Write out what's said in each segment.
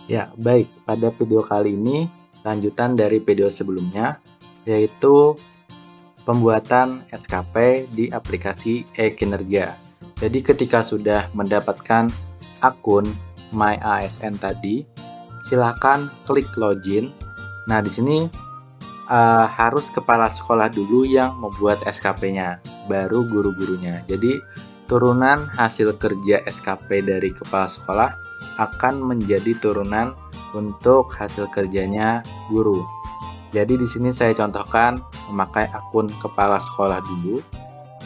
Ya, baik. Pada video kali ini, lanjutan dari video sebelumnya, yaitu pembuatan SKP di aplikasi e-Kinerja. Jadi ketika sudah mendapatkan akun MyASN tadi, silakan klik login. Nah, di sini harus kepala sekolah dulu yang membuat SKP-nya, baru guru-gurunya. Jadi turunan hasil kerja SKP dari kepala sekolah akan menjadi turunan untuk hasil kerjanya guru. Jadi di sini saya contohkan memakai akun kepala sekolah dulu.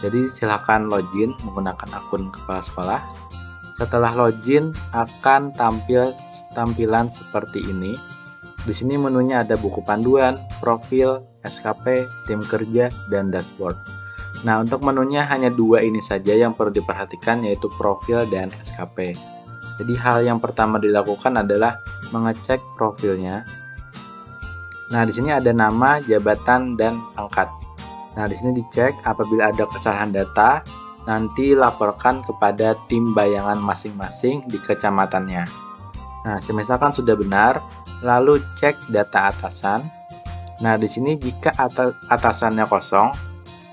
Jadi silakan login menggunakan akun kepala sekolah. Setelah login akan tampil tampilan seperti ini. Di sini menunya ada buku panduan, profil, SKP, tim kerja, dan dashboard. Nah, untuk menunya hanya dua ini saja yang perlu diperhatikan, yaitu profil dan SKP. Jadi hal yang pertama dilakukan adalah mengecek profilnya. Nah, di sini ada nama, jabatan, dan pangkat. Nah, di sini dicek apabila ada kesalahan data, nanti laporkan kepada tim bayangan masing-masing di kecamatannya. Nah, misalkan sudah benar, lalu cek data atasan. Nah, di sini jika atasannya kosong,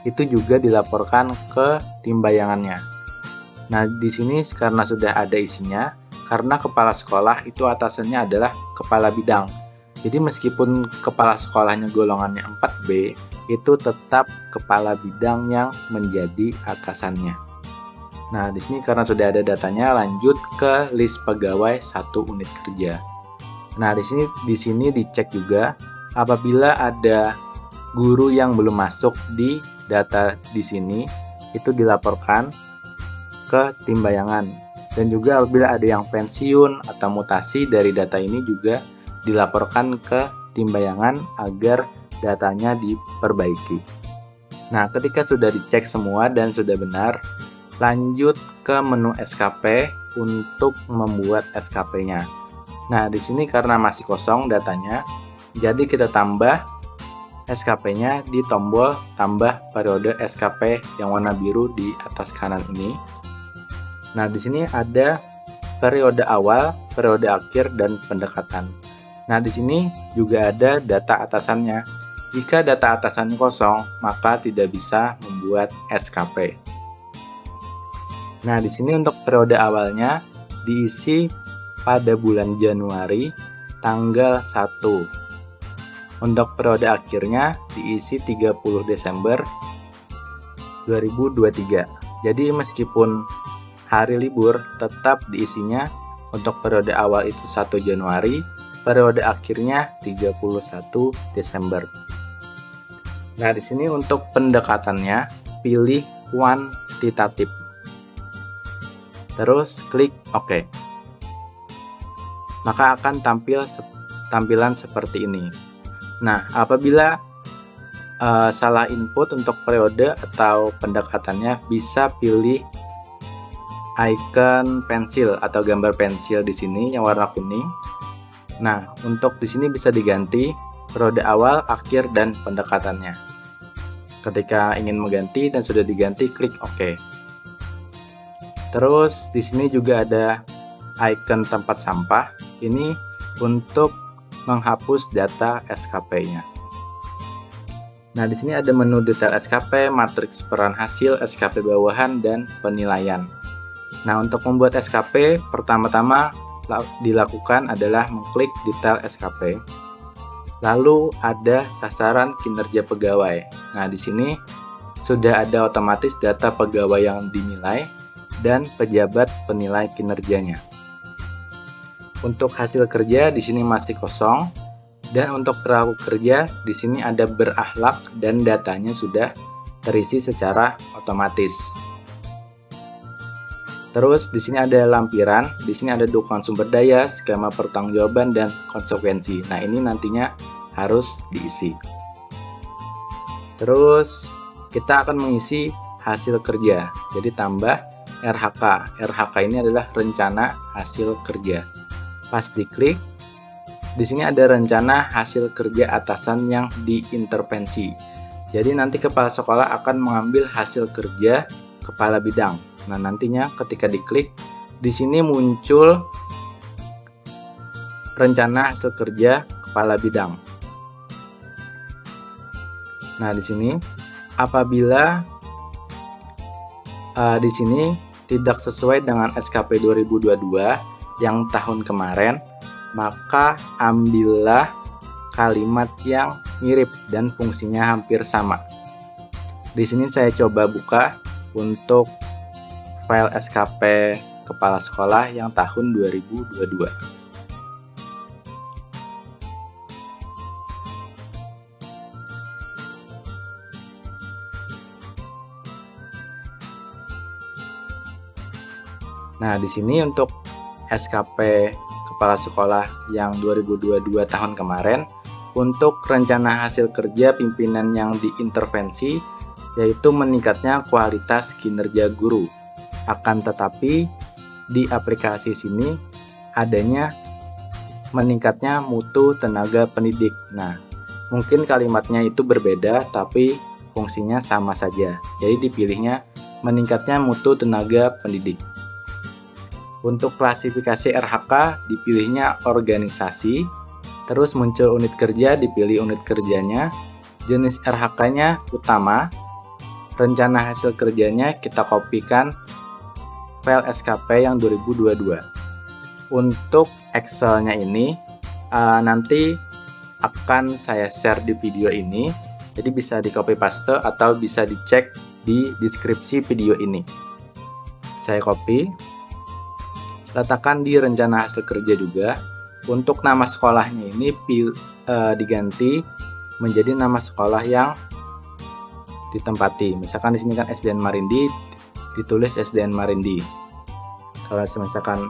itu juga dilaporkan ke tim bayangannya. Nah, di sini karena sudah ada isinya, karena kepala sekolah itu atasannya adalah kepala bidang. Jadi meskipun kepala sekolahnya golongannya 4B, itu tetap kepala bidang yang menjadi atasannya. Nah, di sini karena sudah ada datanya, lanjut ke list pegawai satu unit kerja. Nah, di sini dicek juga apabila ada guru yang belum masuk di data di sini, itu dilaporkan ke tim bayangan. Dan juga apabila ada yang pensiun atau mutasi dari data ini juga dilaporkan ke tim bayangan agar datanya diperbaiki. Nah, ketika sudah dicek semua dan sudah benar, lanjut ke menu SKP untuk membuat SKP-nya. Nah, di sini karena masih kosong datanya, jadi kita tambah SKP-nya di tombol tambah periode SKP yang warna biru di atas kanan ini. Nah, di sini ada periode awal, periode akhir, dan pendekatan. Nah, di sini juga ada data atasannya. Jika data atasannya kosong, maka tidak bisa membuat SKP. Nah, di sini untuk periode awalnya diisi pada bulan Januari tanggal 1. Untuk periode akhirnya diisi 30 Desember 2023. Jadi meskipun hari libur tetap diisinya untuk periode awal itu 1 Januari, periode akhirnya 31 Desember. Nah, di sini untuk pendekatannya pilih kuantitatif. Terus klik OK. Maka akan tampilan seperti ini. Nah, apabila salah input untuk periode atau pendekatannya, bisa pilih icon pensil atau gambar pensil di sini yang warna kuning. Nah, untuk di sini bisa diganti periode awal, akhir, dan pendekatannya. Ketika ingin mengganti dan sudah diganti, klik OK. Terus di sini juga ada icon tempat sampah. Ini untuk menghapus data SKP-nya. Nah, di sini ada menu detail SKP, matriks peran hasil, SKP bawahan, dan penilaian. Nah, untuk membuat SKP, pertama-tama dilakukan adalah mengklik detail SKP. Lalu ada sasaran kinerja pegawai. Nah, di sini sudah ada otomatis data pegawai yang dinilai dan pejabat penilai kinerjanya. Untuk hasil kerja di sini masih kosong, dan untuk perilaku kerja di sini ada berakhlak dan datanya sudah terisi secara otomatis. Terus di sini ada lampiran, di sini ada dukungan sumber daya, skema pertanggungjawaban, dan konsekuensi. Nah, ini nantinya harus diisi. Terus kita akan mengisi hasil kerja. Jadi tambah RHK. RHK ini adalah rencana hasil kerja. Pas diklik, di sini ada rencana hasil kerja atasan yang diintervensi. Jadi nanti kepala sekolah akan mengambil hasil kerja kepala bidang. Nah, nantinya ketika diklik, di sini muncul rencana hasil kerja kepala bidang. Nah, di sini apabila di sini tidak sesuai dengan SKP 2022 yang tahun kemarin, maka ambillah kalimat yang mirip dan fungsinya hampir sama. Di sini saya coba buka untuk file SKP kepala sekolah yang tahun 2022. Nah, di sini untuk SKP kepala sekolah yang 2022 tahun kemarin, untuk rencana hasil kerja pimpinan yang diintervensi, yaitu meningkatnya kualitas kinerja guru. Akan tetapi, di aplikasi sini adanya meningkatnya mutu tenaga pendidik. Nah, mungkin kalimatnya itu berbeda, tapi fungsinya sama saja. Jadi dipilihnya meningkatnya mutu tenaga pendidik. Untuk klasifikasi RHK dipilihnya organisasi, terus muncul unit kerja, dipilih unit kerjanya, jenis RHK-nya utama, rencana hasil kerjanya kita kopikan file SKP yang 2022. Untuk Excel-nya ini nanti akan saya share di video ini, jadi bisa di copy paste atau bisa dicek di deskripsi video ini. Saya copy, letakkan di rencana hasil kerja juga. Untuk nama sekolahnya ini diganti menjadi nama sekolah yang ditempati. Misalkan di sini kan SDN Marindi, ditulis SDN Marindi. Kalau misalkan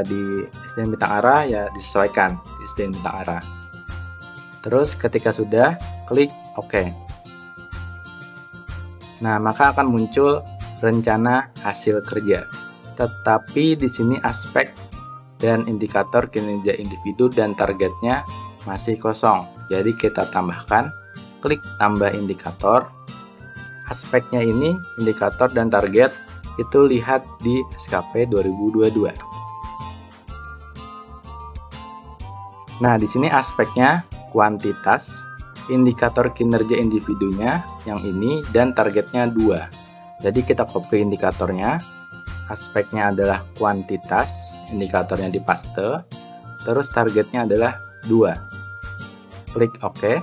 di SDN Bintang Ara, ya disesuaikan di SDN Bintang Ara. Terus ketika sudah, klik OK. Nah, maka akan muncul rencana hasil kerja. Tetapi di sini aspek dan indikator kinerja individu dan targetnya masih kosong. Jadi kita tambahkan, klik tambah indikator. Aspeknya ini, indikator dan target, itu lihat di SKP 2022. Nah, di sini aspeknya kuantitas, indikator kinerja individunya yang ini, dan targetnya 2. Jadi kita copy indikatornya. Aspeknya adalah kuantitas, indikatornya di paste, terus targetnya adalah 2. Klik OK.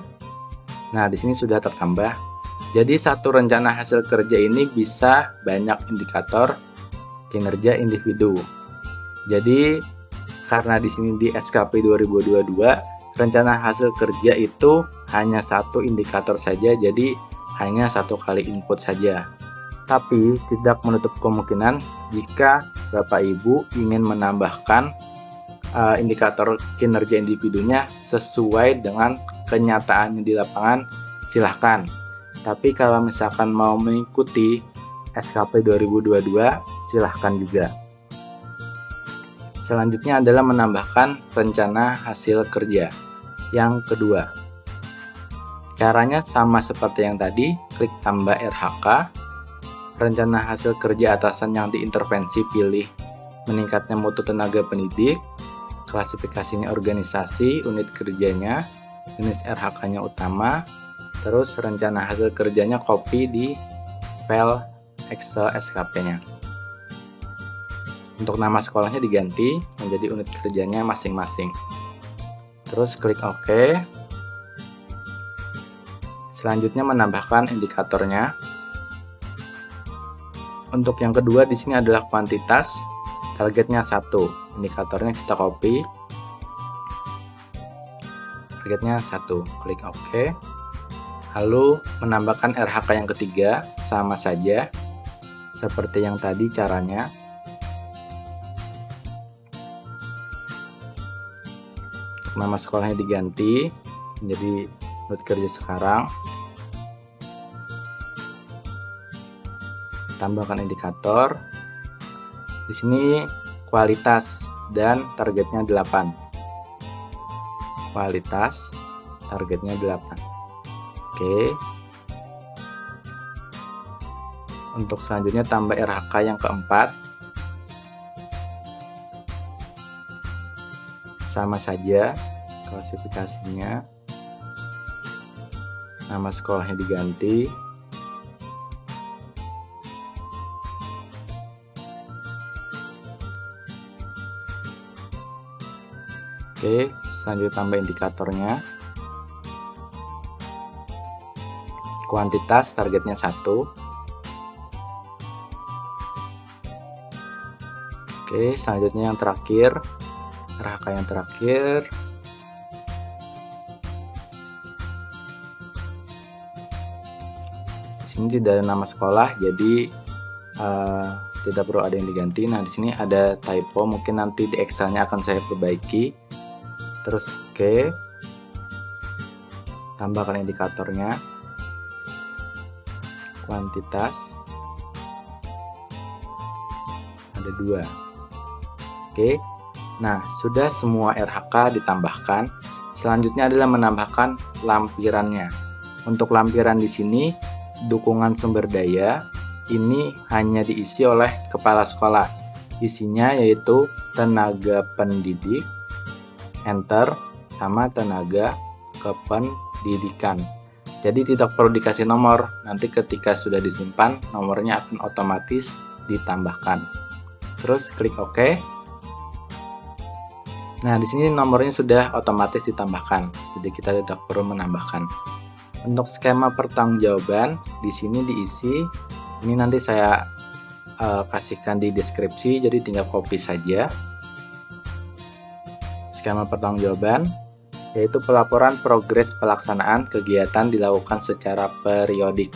Nah, di sini sudah tertambah. Jadi satu rencana hasil kerja ini bisa banyak indikator kinerja individu. Jadi karena di sini di SKP 2022 rencana hasil kerja itu hanya satu indikator saja, jadi hanya satu kali input saja. Tapi tidak menutup kemungkinan jika Bapak Ibu ingin menambahkan indikator kinerja individunya sesuai dengan kenyataannya di lapangan, silahkan. Tapi kalau misalkan mau mengikuti SKP 2022, silahkan juga. Selanjutnya adalah menambahkan rencana hasil kerja. Yang kedua, caranya sama seperti yang tadi, klik tambah RHK. Rencana hasil kerja atasan yang diintervensi pilih meningkatnya mutu tenaga pendidik, klasifikasinya organisasi, unit kerjanya, jenis RHK-nya utama, terus rencana hasil kerjanya copy di file Excel SKP-nya. Untuk nama sekolahnya diganti menjadi unit kerjanya masing-masing. Terus klik OK. Selanjutnya menambahkan indikatornya. Untuk yang kedua di sini adalah kuantitas, targetnya 1. Indikatornya kita copy. Targetnya 1. Klik OK. Lalu menambahkan RHK yang ketiga, sama saja seperti yang tadi caranya. Untuk nama sekolahnya diganti menjadi unit kerja sekarang. Tambahkan indikator. Di sini kualitas dan targetnya 8. Kualitas, targetnya 8. Oke. Untuk selanjutnya tambah RHK yang keempat. sama saja klasifikasinya. Nama sekolahnya diganti. Oke, selanjutnya tambah indikatornya. Kuantitas targetnya 1. Oke, selanjutnya yang terakhir, RHK yang terakhir. Di sini tidak ada nama sekolah, jadi tidak perlu ada yang diganti. Nah, di sini ada typo, mungkin nanti di Excelnya akan saya perbaiki. Terus oke, tambahkan indikatornya, kuantitas ada 2. Oke, nah sudah semua RHK ditambahkan. Selanjutnya adalah menambahkan lampirannya. Untuk lampiran di sini, dukungan sumber daya ini hanya diisi oleh kepala sekolah. Isinya yaitu tenaga pendidik, enter, sama tenaga kependidikan. Jadi tidak perlu dikasih nomor, nanti ketika sudah disimpan, nomornya akan otomatis ditambahkan. Terus klik OK. Nah, di sini nomornya sudah otomatis ditambahkan, jadi kita tidak perlu menambahkan. Untuk skema pertanggungjawaban, di sini diisi. Ini nanti saya kasihkan di deskripsi, jadi tinggal copy saja. Skema pertanggungjawaban yaitu pelaporan progres pelaksanaan kegiatan dilakukan secara periodik.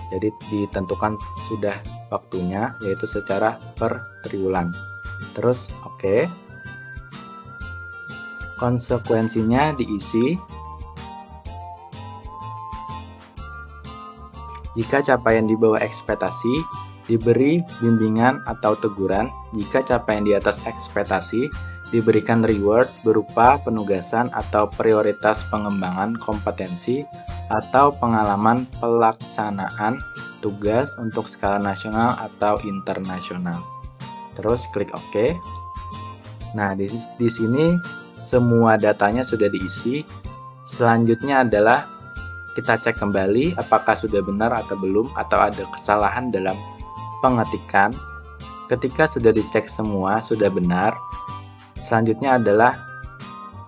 Jadi ditentukan sudah waktunya, yaitu secara per triwulan. Terus oke. Konsekuensinya diisi. Jika capaian di bawah ekspektasi, diberi bimbingan atau teguran. Jika capaian di atas ekspektasi, diberikan reward berupa penugasan atau prioritas pengembangan kompetensi atau pengalaman pelaksanaan tugas untuk skala nasional atau internasional. Terus klik OK. Nah, di sini semua datanya sudah diisi. Selanjutnya adalah kita cek kembali apakah sudah benar atau belum, atau ada kesalahan dalam pengetikan. Ketika sudah dicek semua sudah benar, selanjutnya adalah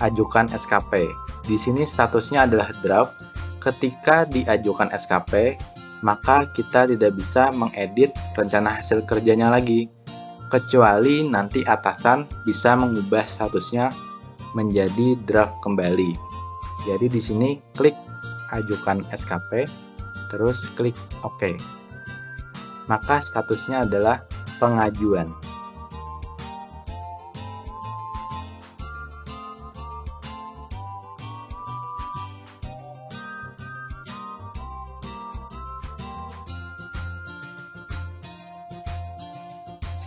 ajukan SKP. Di sini statusnya adalah draft. Ketika diajukan SKP, maka kita tidak bisa mengedit rencana hasil kerjanya lagi, kecuali nanti atasan bisa mengubah statusnya menjadi draft kembali. Jadi di sini klik ajukan SKP, terus klik OK. Maka statusnya adalah pengajuan.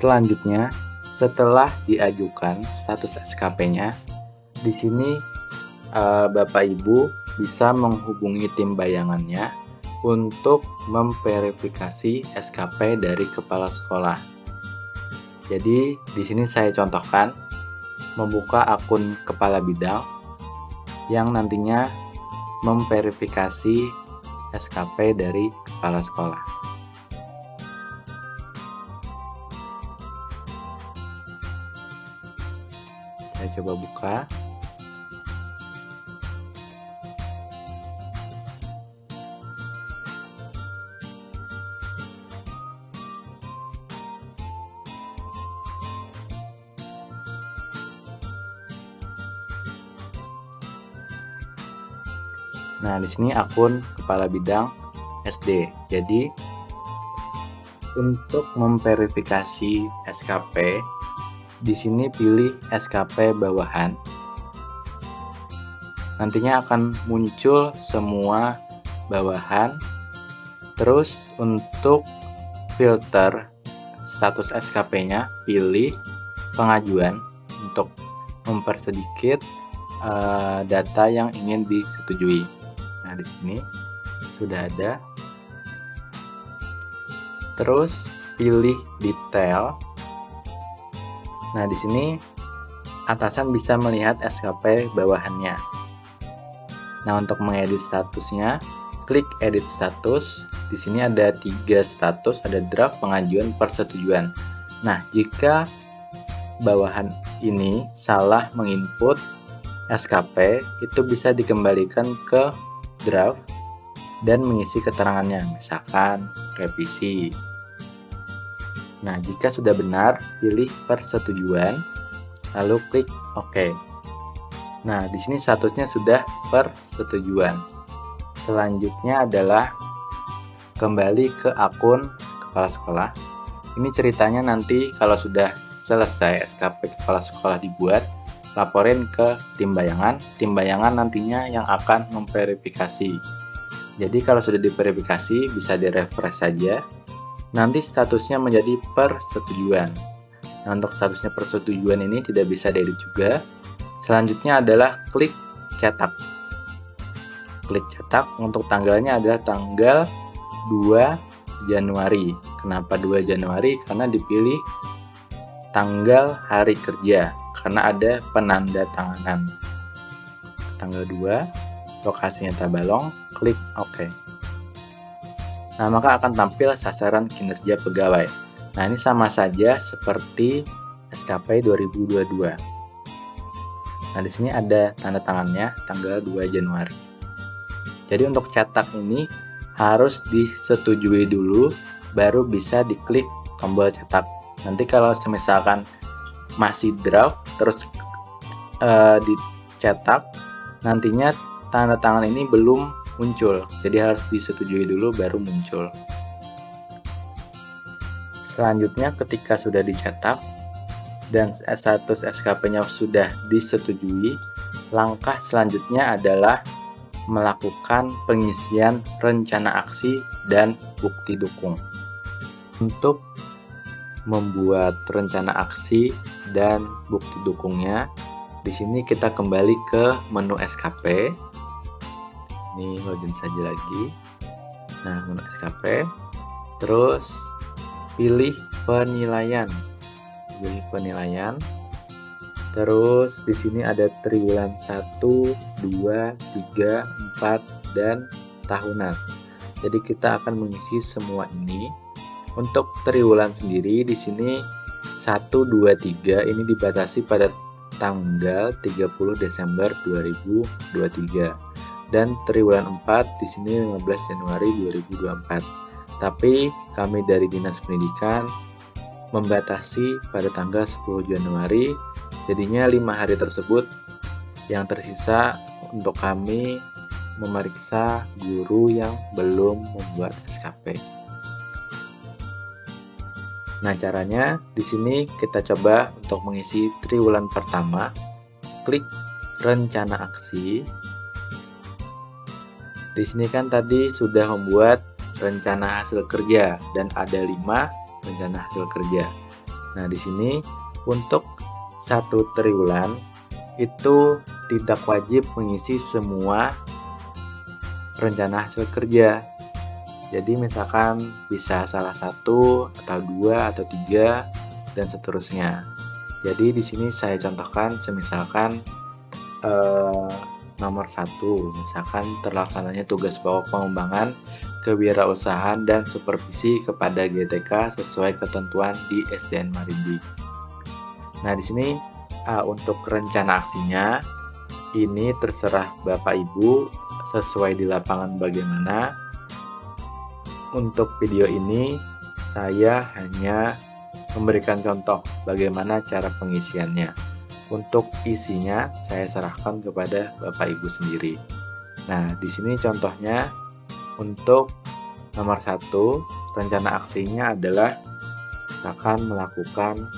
Selanjutnya, setelah diajukan status SKP-nya, di sini Bapak Ibu bisa menghubungi tim bayangannya untuk memverifikasi SKP dari kepala sekolah. Jadi di sini saya contohkan membuka akun kepala bidang yang nantinya memverifikasi SKP dari kepala sekolah. Saya coba buka. Nah, di sini akun kepala bidang SD. Jadi untuk memverifikasi SKP, di sini pilih SKP bawahan. Nantinya akan muncul semua bawahan. Terus untuk filter status SKP-nya, pilih pengajuan untuk mempersedikit data yang ingin disetujui. Nah, di sini sudah ada. Terus pilih detail. Nah, di sini atasan bisa melihat SKP bawahannya. Nah, untuk mengedit statusnya, klik edit status. Di sini ada 3 status, ada draft, pengajuan, persetujuan. Nah, jika bawahan ini salah menginput SKP, itu bisa dikembalikan ke draft dan mengisi keterangannya, misalkan revisi. Nah, jika sudah benar, pilih persetujuan, lalu klik OK. Nah, di sini statusnya sudah persetujuan. Selanjutnya adalah kembali ke akun kepala sekolah. Ini ceritanya nanti kalau sudah selesai SKP kepala sekolah dibuat, laporin ke tim bayangan. Tim bayangan nantinya yang akan memverifikasi. Jadi kalau sudah diverifikasi, bisa direfresh saja. Nanti statusnya menjadi persetujuan. Nah, untuk statusnya persetujuan ini tidak bisa diedit juga. Selanjutnya adalah klik cetak. Klik cetak, untuk tanggalnya adalah tanggal 2 Januari. Kenapa 2 Januari? Karena dipilih tanggal hari kerja, karena ada penanda tanganan. Tanggal 2, lokasinya Tabalong, klik OK. Nah, maka akan tampil sasaran kinerja pegawai. Nah, ini sama saja seperti SKP 2022. Nah, di sini ada tanda tangannya tanggal 2 Januari. Jadi untuk cetak ini harus disetujui dulu, baru bisa diklik tombol cetak. Nanti kalau misalkan masih draft terus dicetak, nantinya tanda tangan ini belum muncul. Jadi harus disetujui dulu baru muncul. Selanjutnya ketika sudah dicetak dan status SKP-nya sudah disetujui, langkah selanjutnya adalah melakukan pengisian rencana aksi dan bukti dukung. Untuk membuat rencana aksi dan bukti dukungnya, di sini kita kembali ke menu SKP. Ini login saja lagi. Nah, menu SKP. Terus pilih penilaian. Terus di sini ada triwulan 1, 2, 3, 4 dan tahunan. Jadi kita akan mengisi semua ini. Untuk triwulan sendiri di sini 1, 2, 3 ini dibatasi pada tanggal 30 Desember 2023. Dan triwulan 4 di sini 15 Januari 2024. Tapi kami dari Dinas Pendidikan membatasi pada tanggal 10 Januari, jadinya 5 hari tersebut yang tersisa untuk kami memeriksa guru yang belum membuat SKP. Nah, caranya di sini kita coba untuk mengisi triwulan pertama, klik rencana aksi. Di sini kan tadi sudah membuat rencana hasil kerja dan ada 5 rencana hasil kerja. Nah, di sini untuk 1 triwulan itu tidak wajib mengisi semua rencana hasil kerja. Jadi misalkan bisa salah 1 atau 2 atau 3 dan seterusnya. Jadi di sini saya contohkan semisalkan nomor 1, misalkan terlaksananya tugas pokok pengembangan kewirausahaan dan supervisi kepada GTK sesuai ketentuan di SDN Marindik. Nah, di sini untuk rencana aksinya ini terserah Bapak Ibu sesuai di lapangan bagaimana. Untuk video ini saya hanya memberikan contoh bagaimana cara pengisiannya. Untuk isinya saya serahkan kepada Bapak Ibu sendiri. Nah, di sini contohnya untuk nomor 1, rencana aksinya adalah misalkan melakukan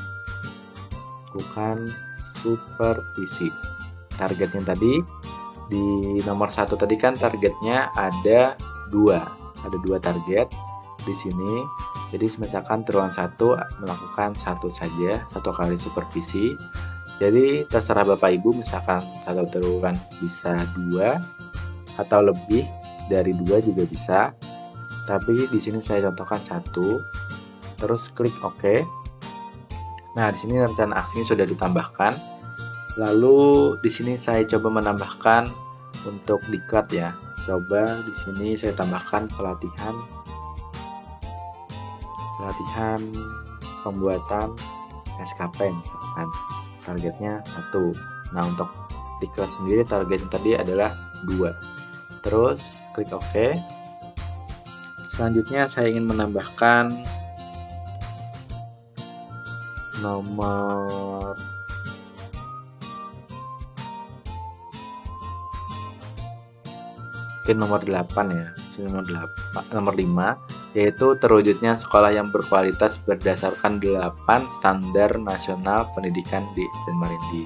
supervisi. Targetnya tadi di nomor 1 tadi kan targetnya ada 2 target di sini. Jadi misalkan triwulan 1 melakukan 1 saja, 1 kali supervisi. Jadi terserah Bapak Ibu, misalkan 1 triwulan bisa 2 atau lebih dari 2 juga bisa. Tapi di sini saya contohkan 1. Terus klik OK. Nah, di sini rencana aksinya sudah ditambahkan. Lalu di sini saya coba menambahkan untuk diklat ya. Coba di sini saya tambahkan pelatihan pembuatan SKP misalkan. Targetnya 1. Nah, untuk diklat sendiri targetnya tadi adalah 2. Terus klik OK. Selanjutnya saya ingin menambahkan nomor mungkin nomor 8 ya, nomor 5, yaitu terwujudnya sekolah yang berkualitas berdasarkan 8 standar nasional pendidikan di SDN Marindi.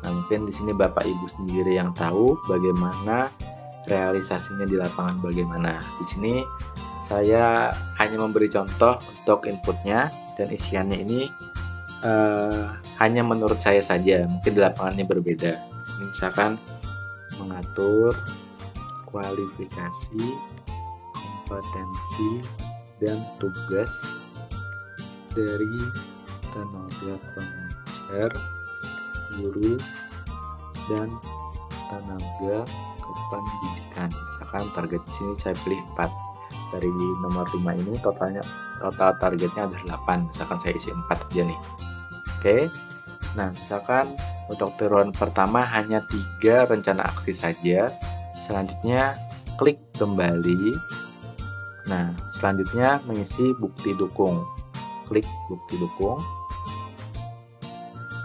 Nah, mungkin di sini Bapak Ibu sendiri yang tahu bagaimana realisasinya di lapangan bagaimana. Di sini saya hanya memberi contoh untuk inputnya dan isiannya ini hanya menurut saya saja, mungkin di lapangannya berbeda. Di sini misalkan mengatur kualifikasi, kompetensi, dan tugas dari tenaga pengajar, guru, dan tenaga kependidikan. Misalkan target di sini saya pilih 4. Dari nomor 5 ini total targetnya adalah 8. Misalkan saya isi 4 aja nih. Oke. Nah, misalkan untuk tiruan pertama hanya 3 rencana aksi saja. Selanjutnya klik kembali. Nah, selanjutnya mengisi bukti dukung. Klik bukti dukung.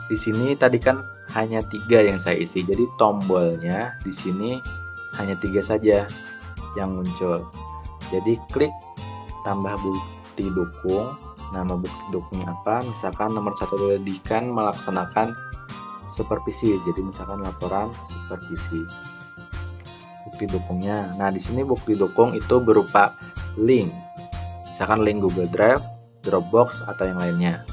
Di sini tadi kan hanya 3 yang saya isi, jadi tombolnya di sini hanya 3 saja yang muncul. Jadi klik tambah bukti dukung. Nama bukti dukungnya apa? Misalkan nomor 1 pendidikan melaksanakan supervisi. Jadi misalkan laporan supervisi. Bukti dukungnya. Nah, di sini bukti dukung itu berupa link. Misalkan link Google Drive, Dropbox atau yang lainnya.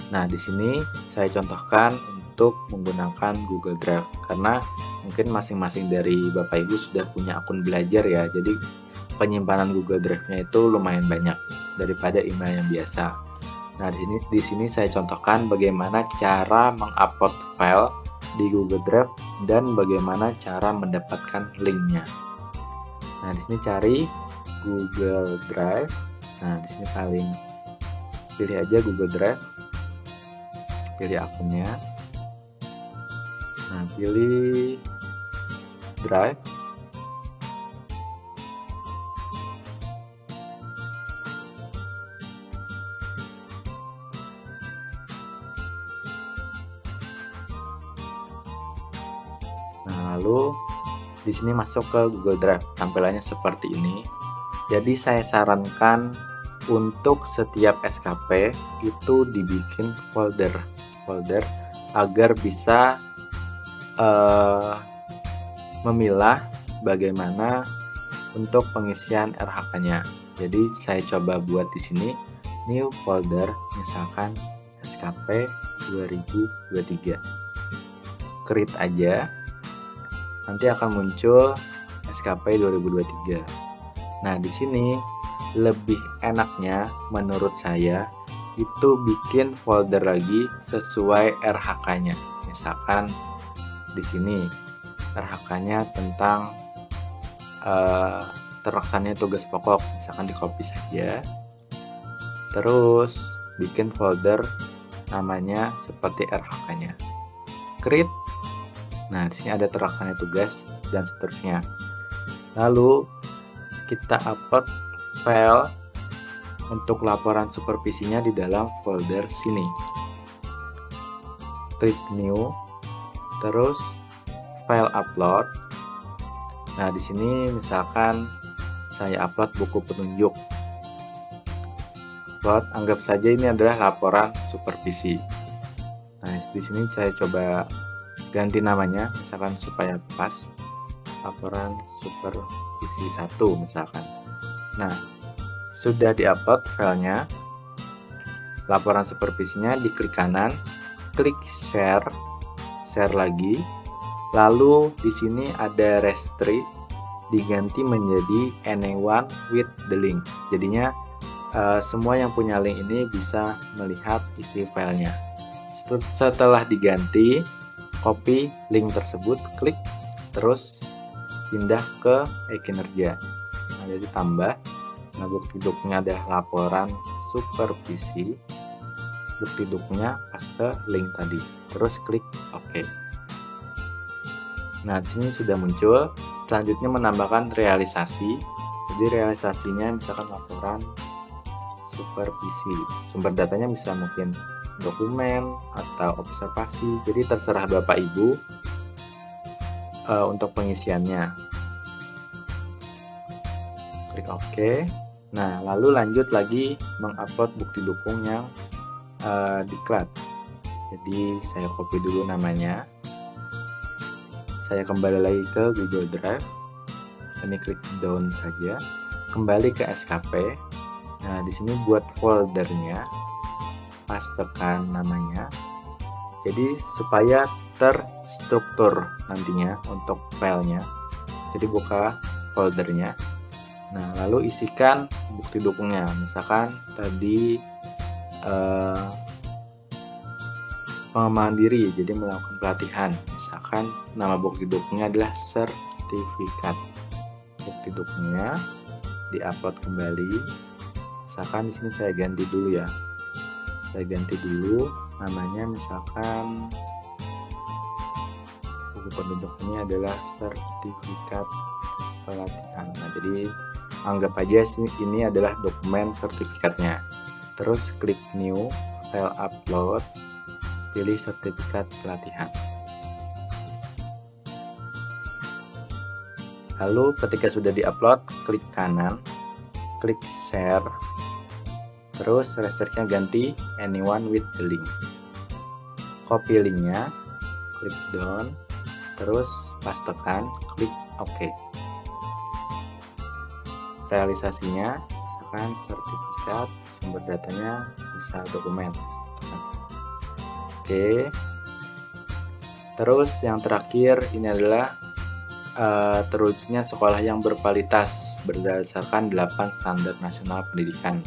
Nah, di sini saya contohkan untuk menggunakan Google Drive karena mungkin masing-masing dari Bapak Ibu sudah punya akun belajar ya. Jadi penyimpanan Google Drive-nya itu lumayan banyak daripada email yang biasa. Nah, di sini saya contohkan bagaimana cara mengupload file di Google Drive dan bagaimana cara mendapatkan linknya. Nah, di sini cari Google Drive. Nah, di sini pilih aja Google Drive. Pilih akunnya. Nah, pilih Drive. Nah, lalu di sini masuk ke Google Drive. Tampilannya seperti ini. Jadi saya sarankan untuk setiap SKP itu dibikin folder agar bisa memilah bagaimana untuk pengisian RHK-nya. Jadi saya coba buat di sini new folder, misalkan SKP 2023. Create aja. Nanti akan muncul SKP 2023. Nah, di sini lebih enaknya menurut saya itu bikin folder lagi sesuai RHK-nya. Misalkan di sini RHK-nya tentang terlaksananya tugas pokok, misalkan di copy saja. Terus bikin folder namanya seperti RHK-nya. Create. Nah, di sini ada terlaksananya tugas dan seterusnya. Lalu kita upload file untuk laporan supervisinya di dalam folder sini. Klik new, terus file upload. Nah, di sini misalkan saya upload buku petunjuk. Upload, anggap saja ini adalah laporan supervisi. Nah, di sini saya coba ganti namanya, misalkan supaya pas. Laporan supervisi 1 misalkan. Nah, sudah diupload filenya. Laporan supervisinya diklik kanan, klik share lagi. Lalu di sini ada restrict, diganti menjadi anyone with the link. Jadinya semua yang punya link ini bisa melihat isi filenya. Setelah diganti, copy link tersebut, klik, terus pindah ke e-kinerja. Nah, jadi tambah. Nah, bukti duknya ada laporan supervisi. Bukti duknya paste link tadi, terus klik OK. Nah, di sini sudah muncul. Selanjutnya menambahkan realisasi. Jadi realisasinya misalkan laporan supervisi. Sumber datanya bisa mungkin dokumen atau observasi. Jadi terserah Bapak Ibu untuk pengisiannya. Klik OK. Nah, lalu lanjut lagi mengupload bukti dukung yang diklat. Jadi saya copy dulu namanya. Saya kembali lagi ke Google Drive. Ini klik down saja. Kembali ke SKP. Nah, di sini buat foldernya, pastekan namanya. Jadi supaya terstruktur nantinya untuk filenya. Jadi buka foldernya. Nah, lalu isikan bukti dukungnya. Misalkan tadi pengembangan diri, jadi melakukan pelatihan. Misalkan nama bukti dukungnya adalah sertifikat. Bukti dukungnya diupload kembali. Misalkan di sini saya ganti dulu ya. Saya ganti dulu namanya, misalkan buku penduduknya adalah sertifikat pelatihan. Nah, jadi anggap aja ini adalah dokumen sertifikatnya. Terus klik new, file upload, pilih sertifikat pelatihan. Lalu ketika sudah diupload, klik kanan, klik share, terus restriknya ganti anyone with the link. Copy linknya, klik down, terus pastekan, klik OK. Realisasinya, misalkan sertifikat, sumber datanya bisa dokumen. Oke. Terus yang terakhir ini adalah terwujudnya sekolah yang berkualitas berdasarkan 8 standar nasional pendidikan.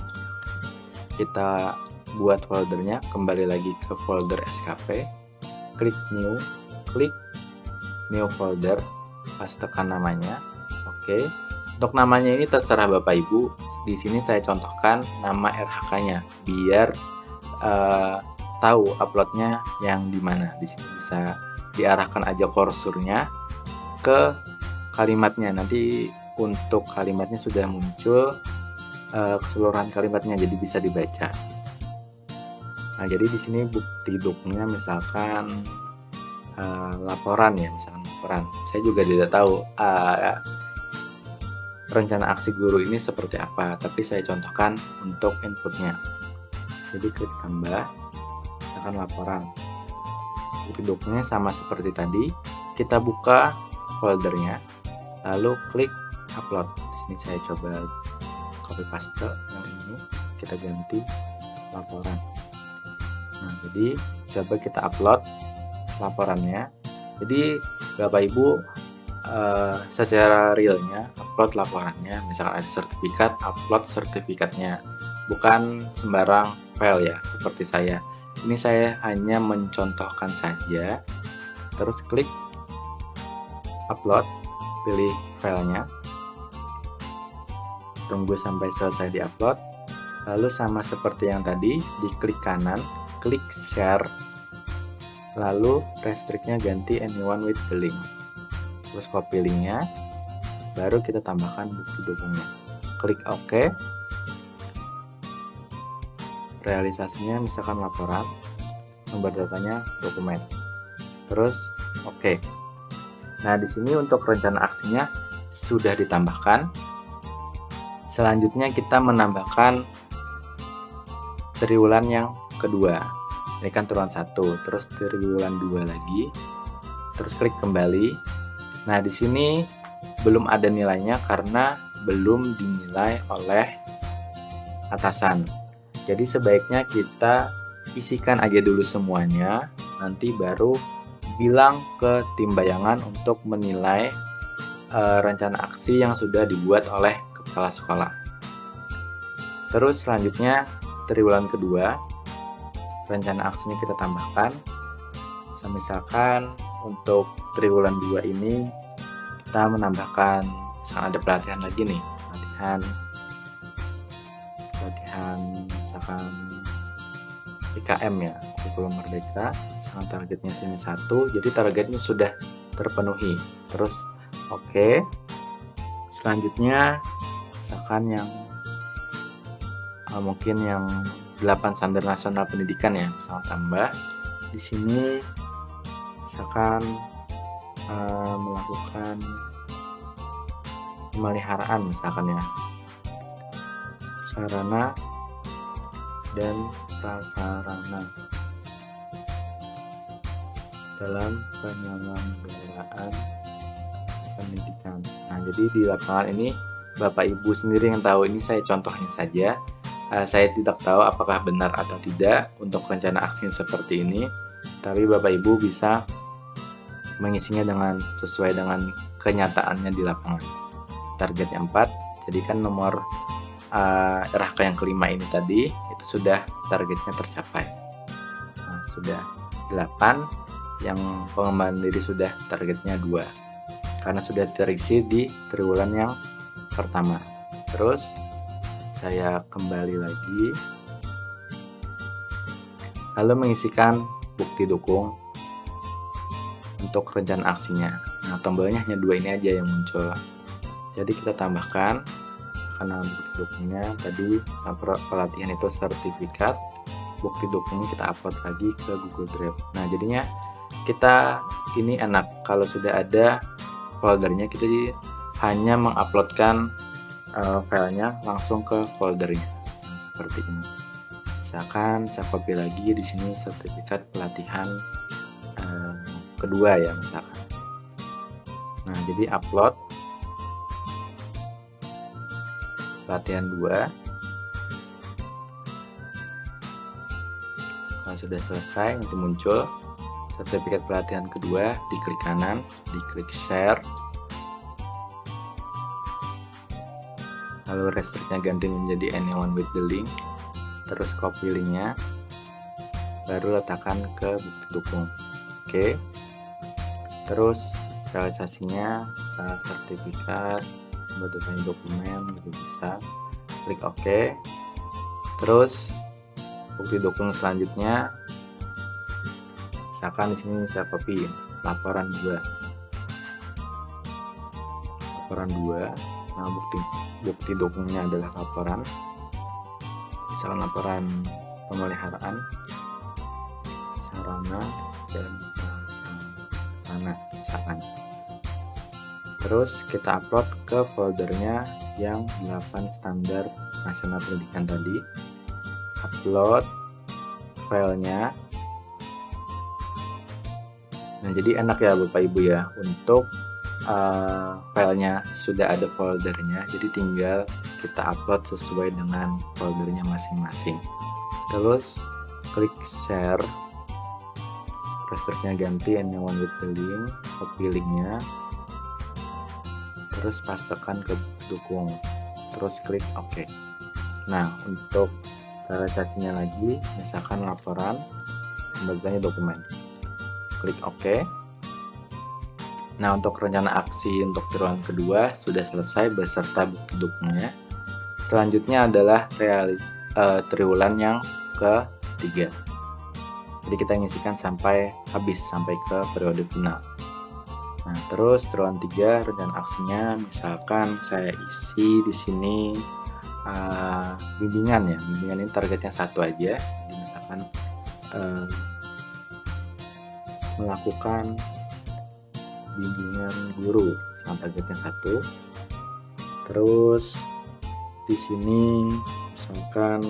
Kita buat foldernya, kembali lagi ke folder SKP, klik new, klik new folder, pastekan namanya. Oke. Untuk namanya ini terserah Bapak Ibu. Di sini saya contohkan nama RHK-nya biar tahu uploadnya yang di mana. Di sini bisa diarahkan aja kursornya ke kalimatnya. Nanti untuk kalimatnya sudah muncul keseluruhan kalimatnya, jadi bisa dibaca. Nah, jadi di sini bukti dukungnya misalkan laporan ya, misalkan laporan. Saya juga tidak tahu rencana aksi guru ini seperti apa, tapi saya contohkan untuk inputnya. Jadi klik tambah, misalkan laporan. Bukti dukungnya sama seperti tadi, kita buka foldernya, lalu klik upload. Di sini saya coba copy paste yang ini, kita ganti laporan. Nah, jadi coba kita upload laporannya. Jadi Bapak Ibu secara realnya upload laporannya, misalkan ada sertifikat, upload sertifikatnya, bukan sembarang file ya seperti saya. Ini saya hanya mencontohkan saja. Terus klik upload, pilih filenya, tunggu sampai selesai diupload. Lalu sama seperti yang tadi, diklik kanan, klik share, lalu restriknya ganti anyone with the link. Terus copy linknya, baru kita tambahkan bukti dukungnya. Klik OK. Realisasinya misalkan laporan, sumber datanya dokumen. Terus OK. Nah, di sini untuk rencana aksinya sudah ditambahkan. Selanjutnya kita menambahkan triwulan yang kedua. Ini kan triwulan 1, terus triwulan 2 lagi. Terus klik kembali. Nah, di sini belum ada nilainya karena belum dinilai oleh atasan. Jadi sebaiknya kita isikan aja dulu semuanya, nanti baru bilang ke tim bayangan untuk menilai rencana aksi yang sudah dibuat oleh kepala sekolah. Terus selanjutnya triwulan kedua, rencana aksinya kita tambahkan. Misalkan untuk triwulan 2 ini kita menambahkan, misalkan ada pelatihan lagi nih, pelatihan misalkan IKM ya, kurikulum merdeka, misalkan targetnya sini 1, jadi targetnya sudah terpenuhi. Terus oke. Selanjutnya misalkan yang mungkin yang 8 standar nasional pendidikan ya, misalkan tambah di sini misalkan melakukan pemeliharaan misalkan ya, sarana dan prasarana dalam penyelenggaraan pendidikan. Nah, jadi di lapangan ini Bapak Ibu sendiri yang tahu, ini saya contohnya saja. Saya tidak tahu apakah benar atau tidak untuk rencana aksi seperti ini, tapi Bapak Ibu bisa mengisinya dengan sesuai dengan kenyataannya di lapangan. Targetnya 4, jadi kan nomor RHK yang kelima ini tadi itu sudah targetnya tercapai. Nah, sudah 8, yang pengembangan diri sudah targetnya 2 karena sudah terisi di triwulan yang pertama. Terus saya kembali lagi lalu mengisikan bukti dukung untuk rencana aksinya. Nah, tombolnya hanya 2 ini aja yang muncul, jadi kita tambahkan karena bukti dukungnya tadi pelatihan itu sertifikat, bukti dukungnya kita upload lagi ke Google Drive. Nah, jadinya kita ini enak kalau sudah ada foldernya, kita hanya menguploadkan filenya langsung ke foldernya. Nah, seperti ini. Misalkan saya copy lagi di sini sertifikat pelatihan kedua ya misalkan. Nah, jadi upload pelatihan 2. Kalau sudah selesai nanti muncul sertifikat pelatihan kedua, diklik kanan, diklik share, lalu restrictnya ganti menjadi anyone with the link, terus copy linknya, baru letakkan ke bukti dukung. Oke. Terus realisasinya sertifikat, membutuhkan dokumen gitu bisa, klik OK. Terus bukti dukung selanjutnya misalkan di sini saya copy laporan 2. Nah, bukti dukungnya adalah laporan, misalkan laporan pemeliharaan sarana dan prasarana misalkan. Terus kita upload ke foldernya yang 8 standar nasional pendidikan tadi, upload filenya. Nah, jadi enak ya Bapak Ibu ya, untuk filenya sudah ada foldernya, jadi tinggal kita upload sesuai dengan foldernya masing-masing. Terus klik share, restrictnya ganti anyone with the link, copy linknya, terus pastekan ke dukung, terus klik OK. Nah, untuk realisasinya lagi, misalkan laporan pembagiannya dokumen, klik OK. Nah, untuk rencana aksi untuk triwulan kedua sudah selesai beserta bukti dukungnya. Selanjutnya adalah triwulan yang ketiga. Jadi kita ngisikan sampai habis, sampai ke periode final. Nah, terus triwulan 3 rencana aksinya misalkan saya isi di sini bimbingan ya. Bimbingan ini targetnya 1 aja. Jadi misalkan melakukan bimbingan guru sama targetnya 1. Terus di sini misalkan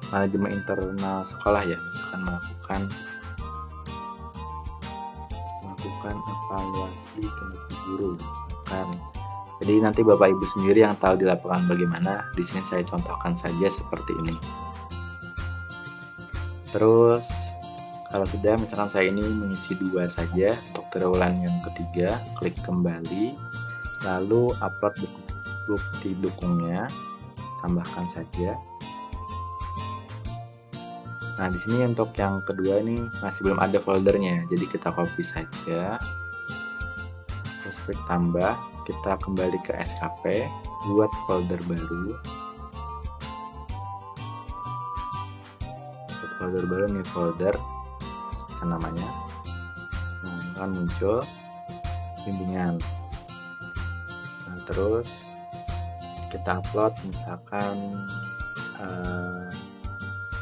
manajemen internal sekolah ya, misalkan melakukan evaluasi kinerja guru misalkan. Jadi nanti Bapak Ibu sendiri yang tahu di lapangan bagaimana. Di sini saya contohkan saja seperti ini. Terus kalau sudah, misalkan saya ini mengisi 2 saja untuk triwulan yang ketiga, klik kembali, lalu upload bukti dukungnya, tambahkan saja. Nah, di sini untuk yang kedua ini masih belum ada foldernya, jadi kita copy saja. Terus klik tambah, kita kembali ke SKP, buat folder baru. Buat folder baru nih, folder kan namanya. Nah, akan muncul bimbingan. Nah, terus kita upload misalkan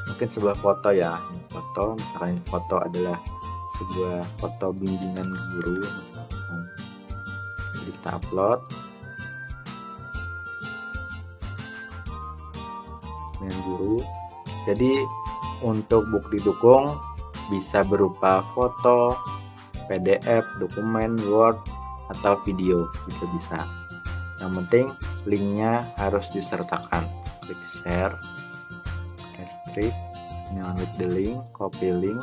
mungkin sebuah foto ya, foto, misalkan foto adalah sebuah foto bimbingan guru misalkan. Jadi kita upload bimbingan guru. Jadi untuk bukti dukung bisa berupa foto, PDF, dokumen, Word, atau video, itu bisa. Yang penting linknya harus disertakan. Klik share, strip, nyalakan with the link, copy link,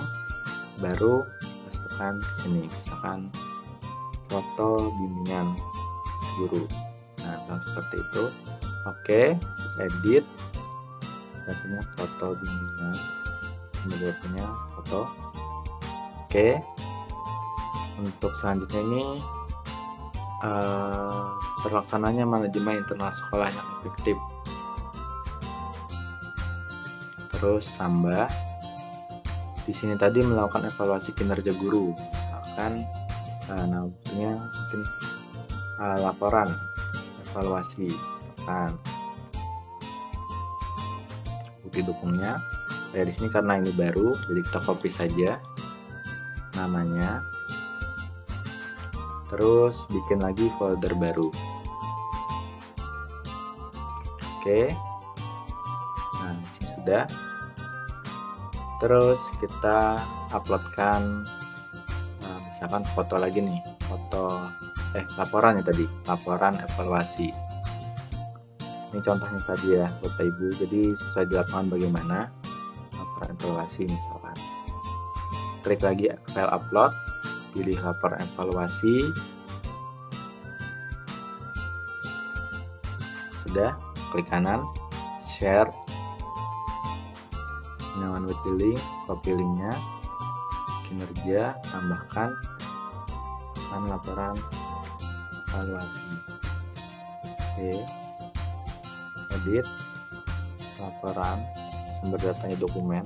baru pastikan ke sini, misalkan foto bimbingan guru. Nah, seperti itu. Oke, terus edit, biasanya foto bimbingan, kemudian punya foto. Oke, untuk selanjutnya ini terlaksananya manajemen internal sekolah yang efektif. Terus tambah di sini tadi melakukan evaluasi kinerja guru, misalkan nah maksudnya mungkin laporan evaluasi, misalkan bukti dukungnya. Di sini karena ini baru, jadi kita copy saja namanya. Terus bikin lagi folder baru. Oke. Nah, di sini sudah. Terus kita uploadkan misalkan foto lagi nih, foto laporan ya tadi, laporan evaluasi. Ini contohnya saja ya Bapak Ibu, jadi sesuai di lapangan bagaimana laporan evaluasi misalkan. Klik lagi file upload, pilih laporan evaluasi. Sudah, klik kanan, share, nyalakan with the link, copy linknya, kinerja, tambahkan laporan evaluasi. Oke, edit, laporan, sumber datanya dokumen,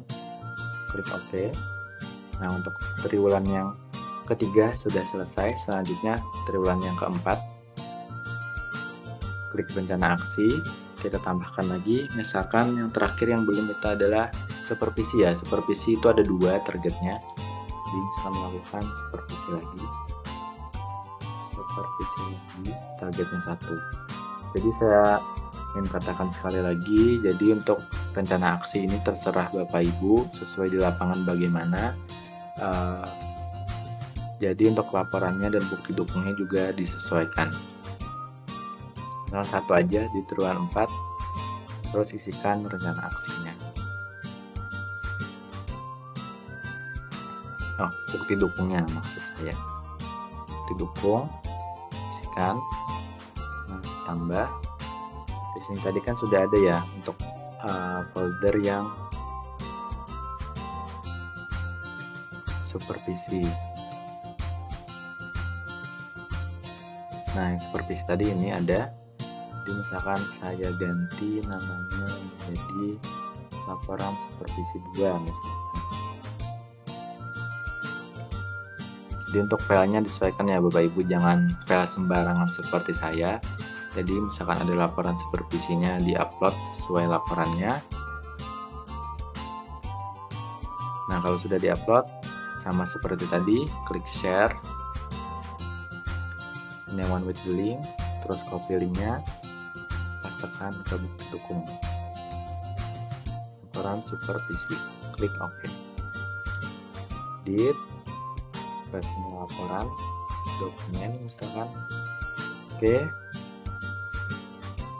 klik OK. Nah, untuk triwulan yang ketiga sudah selesai. Selanjutnya triwulan yang keempat, klik rencana aksi, kita tambahkan lagi. Misalkan yang terakhir yang belum kita adalah supervisi ya. Supervisi itu ada 2 targetnya, jadi misalkan melakukan supervisi lagi, targetnya 1. Jadi saya ingin katakan sekali lagi, jadi untuk rencana aksi ini terserah Bapak Ibu sesuai di lapangan bagaimana. Jadi untuk laporannya dan bukti dukungnya juga disesuaikan. Nah, 1 aja di triwulan 4, terus isikan rencana aksinya. Oh, bukti dukungnya maksud saya. Bukti dukung, isikan. Nah, tambah. Di sini tadi kan sudah ada ya untuk folder yang supervisi. Nah, yang supervisi tadi ini ada. Jadi misalkan saya ganti namanya menjadi laporan supervisi 2 misalkan. Jadi untuk filenya disesuaikan ya Bapak Ibu, jangan file sembarangan seperti saya. Jadi misalkan ada laporan supervisinya, di-upload sesuai laporannya. Nah, kalau sudah di-upload sama seperti tadi, klik share, nyalakan with the link, terus copy linknya, pastekan ke bukti dukung, laporan supervisi, klik OK. Edit, versinya laporan, dokumen misalkan. Oke.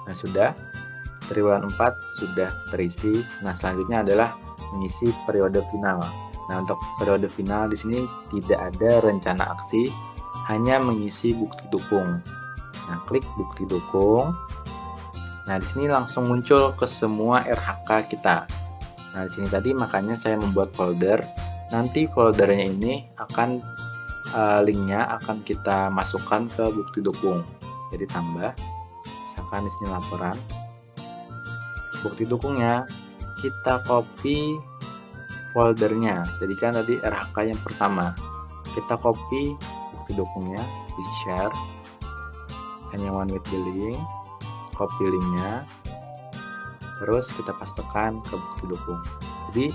Nah, sudah. Triwulan 4 sudah terisi. Nah, selanjutnya adalah mengisi periode final. Nah, untuk periode final di sini tidak ada rencana aksi, hanya mengisi bukti dukung. Nah, klik bukti dukung. Nah, di sini langsung muncul ke semua RHK kita. Nah, di sini tadi makanya saya membuat folder. Nanti foldernya ini akan linknya akan kita masukkan ke bukti dukung. Jadi tambah, misalkan di sini laporan, bukti dukungnya kita copy foldernya. Jadi kan tadi RHK yang pertama, kita copy bukti dukungnya, di share, hanya one with the link, copy linknya, terus kita pastekan ke bukti dukung. Jadi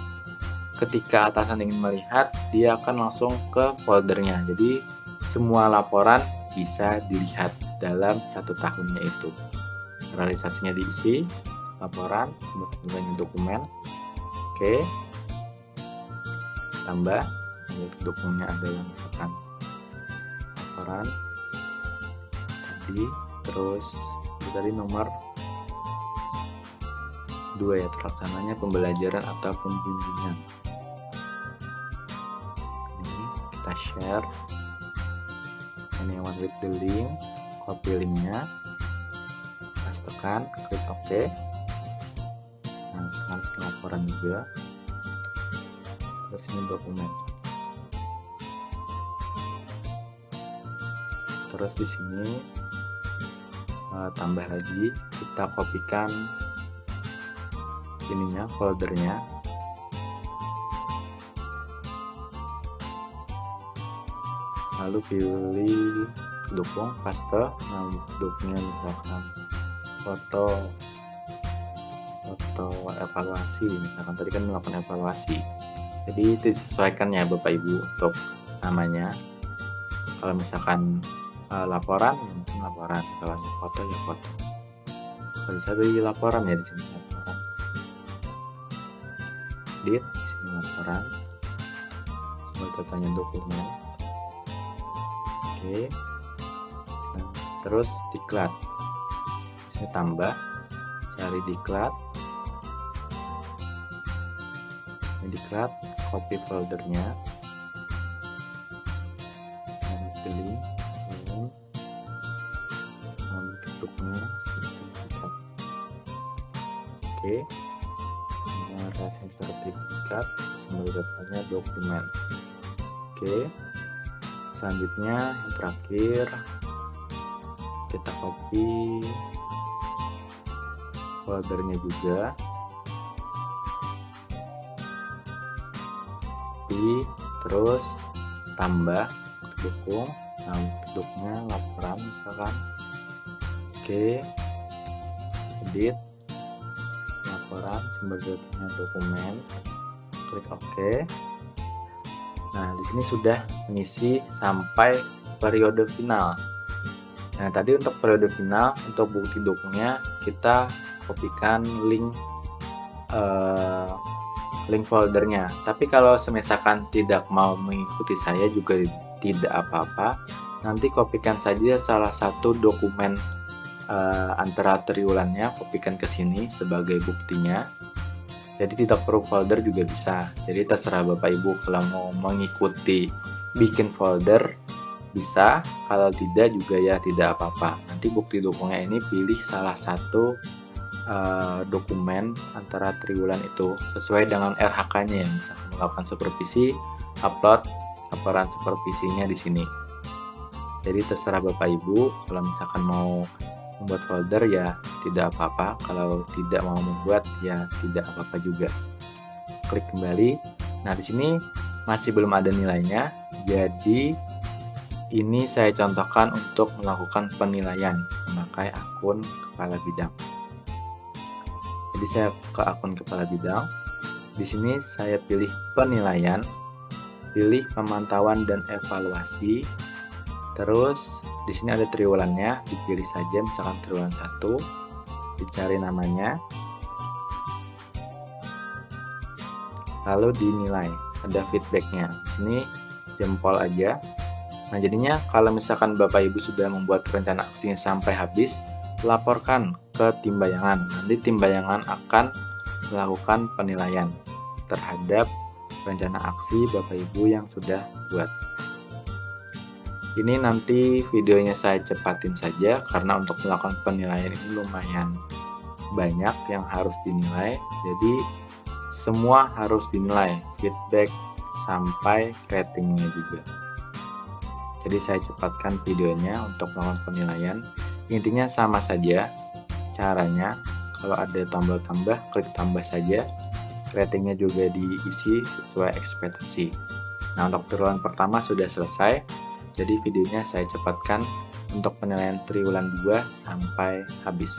ketika atasan ingin melihat, dia akan langsung ke foldernya. Jadi semua laporan bisa dilihat dalam 1 tahunnya itu. Realisasinya diisi, laporan, sumber dokumen. Oke, tambah bukti dukungnya adalah misalkan laporan tadi, terus tadi nomor 2 ya, terlaksananya pembelajaran ataupun bimbingan. Ini kita share, ini one with the link, copy linknya, pastekan, klik OK. Nah, sekarang laporan juga, terus ini dokumen. Terus di sini tambah lagi, kita kopikan ininya, foldernya, lalu pilih dukung, paste. Nah, dukungnya misalkan foto evaluasi, misalkan tadi kan melakukan evaluasi, jadi disesuaikan ya Bapak Ibu untuk namanya. Kalau misalkan laporan, ya mungkin laporan. Kalau foto ya foto. Kalau bisa beli laporan ya di sini laporan. Di sini laporan. Sebagai tanya dokumen. Oke. Nah, terus diklat. Saya tambah, cari diklat. Ini diklat, copy foldernya. Pilih bentuknya sertifikat. Oke, hasil sertifikat, sumber datanya dokumen. Oke, selanjutnya yang terakhir kita copy foldernya juga, copy, terus tambah dukung. Nah, bentuknya laporan misalkan. Oke, edit, laporan, sumber datanya dokumen, klik OK. Nah, di sini sudah mengisi sampai periode final. Nah, tadi untuk periode final, untuk bukti dukungnya kita kopikan link foldernya. Tapi kalau misalkan tidak mau mengikuti saya juga tidak apa-apa, nanti kopikan saja salah satu dokumen antara triwulannya, kopikan ke sini sebagai buktinya. Jadi tidak perlu folder juga bisa. Jadi terserah Bapak Ibu, kalau mau mengikuti bikin folder bisa, kalau tidak juga ya tidak apa-apa. Nanti bukti dukungnya ini pilih salah satu dokumen antara triwulan itu sesuai dengan RHK-nya, yang misalkan melakukan supervisi, upload laporan supervisinya di sini. Jadi terserah Bapak Ibu, kalau misalkan mau membuat folder ya tidak apa-apa, kalau tidak mau membuat ya tidak apa-apa juga. Klik kembali. Nah, di sini masih belum ada nilainya. Jadi ini saya contohkan untuk melakukan penilaian memakai akun kepala bidang. Jadi saya ke akun kepala bidang. Di sini saya pilih penilaian, pilih pemantauan dan evaluasi. Terus di sini ada triwulannya, dipilih saja misalkan triwulan 1, dicari namanya, lalu dinilai, ada feedbacknya. Di sini jempol aja. Nah, jadinya kalau misalkan Bapak Ibu sudah membuat rencana aksinya sampai habis, laporkan ke tim bayangan. Nanti tim bayangan akan melakukan penilaian terhadap rencana aksi Bapak Ibu yang sudah buat. Ini nanti videonya saya cepatin saja karena untuk melakukan penilaian ini lumayan banyak yang harus dinilai. Jadi semua harus dinilai, feedback sampai ratingnya juga. Jadi saya cepatkan videonya untuk melakukan penilaian. Intinya sama saja caranya. Kalau ada tombol tambah, klik tambah saja. Ratingnya juga diisi sesuai ekspektasi. Nah, untuk triwulan pertama sudah selesai. Jadi videonya saya cepatkan untuk penilaian triwulan 2 sampai habis.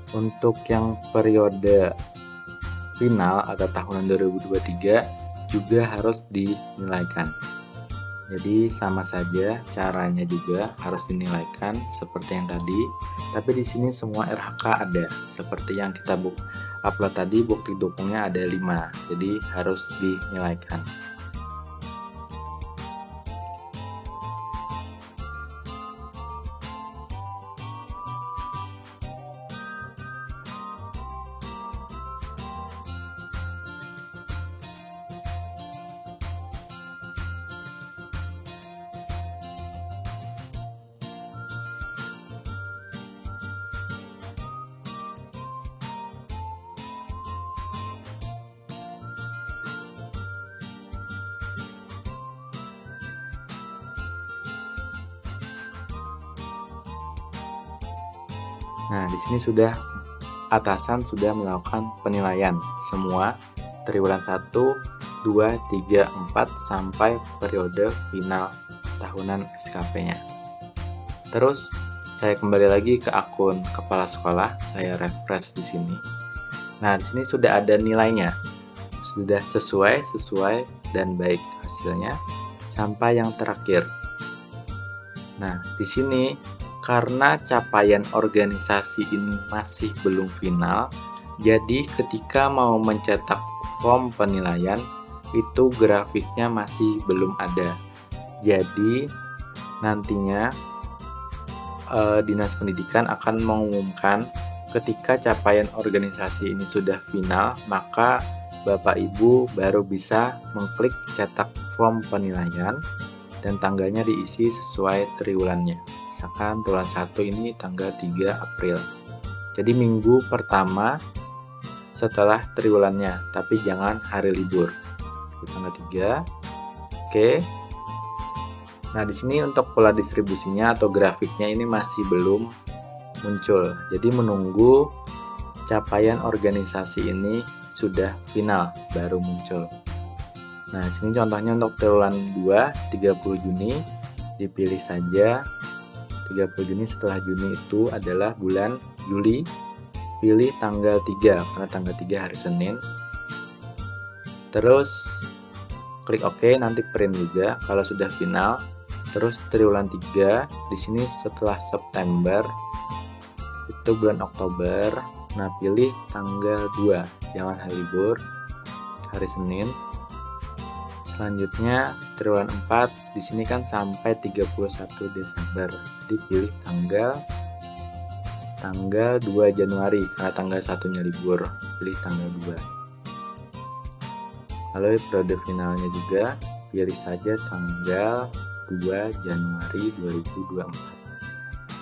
Untuk yang periode final atau tahunan 2023 juga harus dinilaikan. Jadi sama saja caranya juga harus dinilaikan seperti yang tadi, tapi di sini semua RHK ada. Seperti yang kita upload tadi, bukti dukungnya ada 5, jadi harus dinilaikan. Nah, di sini sudah atasan sudah melakukan penilaian semua triwulan 1, 2, 3, 4 sampai periode final tahunan SKP-nya. Terus saya kembali lagi ke akun kepala sekolah, saya refresh di sini. Nah, di sini sudah ada nilainya. Sudah sesuai dan baik hasilnya sampai yang terakhir. Nah, di sini karena capaian organisasi ini masih belum final, jadi ketika mau mencetak form penilaian, itu grafiknya masih belum ada. Jadi nantinya Dinas Pendidikan akan mengumumkan ketika capaian organisasi ini sudah final, maka Bapak Ibu baru bisa mengklik cetak form penilaian dan tanggalnya diisi sesuai triwulannya. Misalkan triwulan 1 ini tanggal 3 April. Jadi minggu pertama setelah triwulannya, tapi jangan hari libur. Di tanggal 3. Oke. Nah, di sini untuk pola distribusinya atau grafiknya ini masih belum muncul. Jadi menunggu capaian organisasi ini sudah final baru muncul. Nah, sini contohnya untuk triwulan 2 30 Juni dipilih saja. 30 Juni setelah Juni itu adalah bulan Juli, pilih tanggal 3 karena tanggal 3 hari Senin. Terus klik OK, nanti print juga kalau sudah final. Terus triwulan 3 di sini setelah September itu bulan Oktober. Nah, pilih tanggal 2, jangan hari libur, hari Senin. Selanjutnya triwulan 4 di sini kan sampai 31 Desember. Jadi pilih tanggal 2 Januari karena tanggal 1-nya libur, pilih tanggal 2. Lalu periode finalnya juga pilih saja tanggal 2 Januari 2024.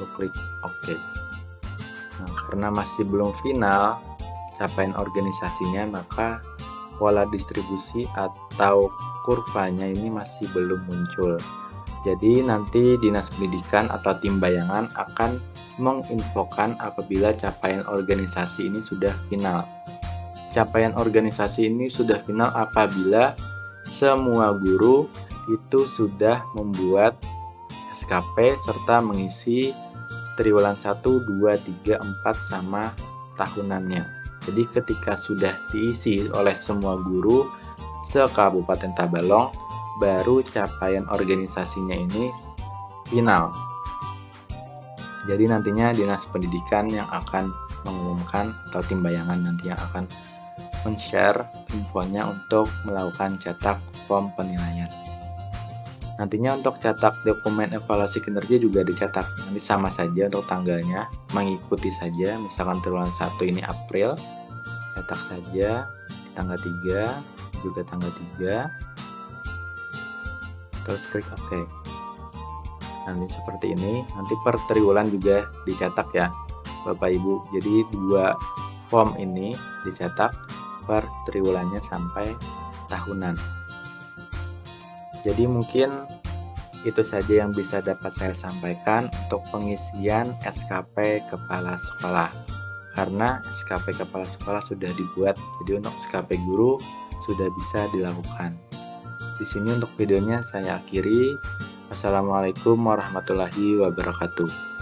Lalu klik OK. Nah, karena masih belum final capaian organisasinya, maka pola distribusi atau kurvanya ini masih belum muncul. Jadi nanti Dinas Pendidikan atau tim bayangan akan menginfokan apabila capaian organisasi ini sudah final. Capaian organisasi ini sudah final apabila semua guru itu sudah membuat SKP serta mengisi triwulan 1, 2, 3, 4 sama tahunannya. Jadi ketika sudah diisi oleh semua guru se-Kabupaten Tabalong, baru capaian organisasinya ini final. Jadi nantinya Dinas Pendidikan yang akan mengumumkan atau tim bayangan nanti yang akan men-share infonya untuk melakukan cetak form penilaian. Nantinya untuk cetak dokumen evaluasi kinerja juga dicetak. Nanti sama saja untuk tanggalnya, mengikuti saja. Misalkan triwulan 1 ini April, cetak saja tanggal 3, juga tanggal 3. Terus klik OK. Nanti seperti ini, nanti per triwulan juga dicetak ya Bapak Ibu. Jadi 2 form ini dicetak per triwulannya sampai tahunan. Jadi mungkin itu saja yang bisa dapat saya sampaikan untuk pengisian SKP Kepala Sekolah. Karena SKP Kepala Sekolah sudah dibuat, jadi untuk SKP Guru sudah bisa dilakukan. Di sini untuk videonya saya akhiri. Wassalamualaikum warahmatullahi wabarakatuh.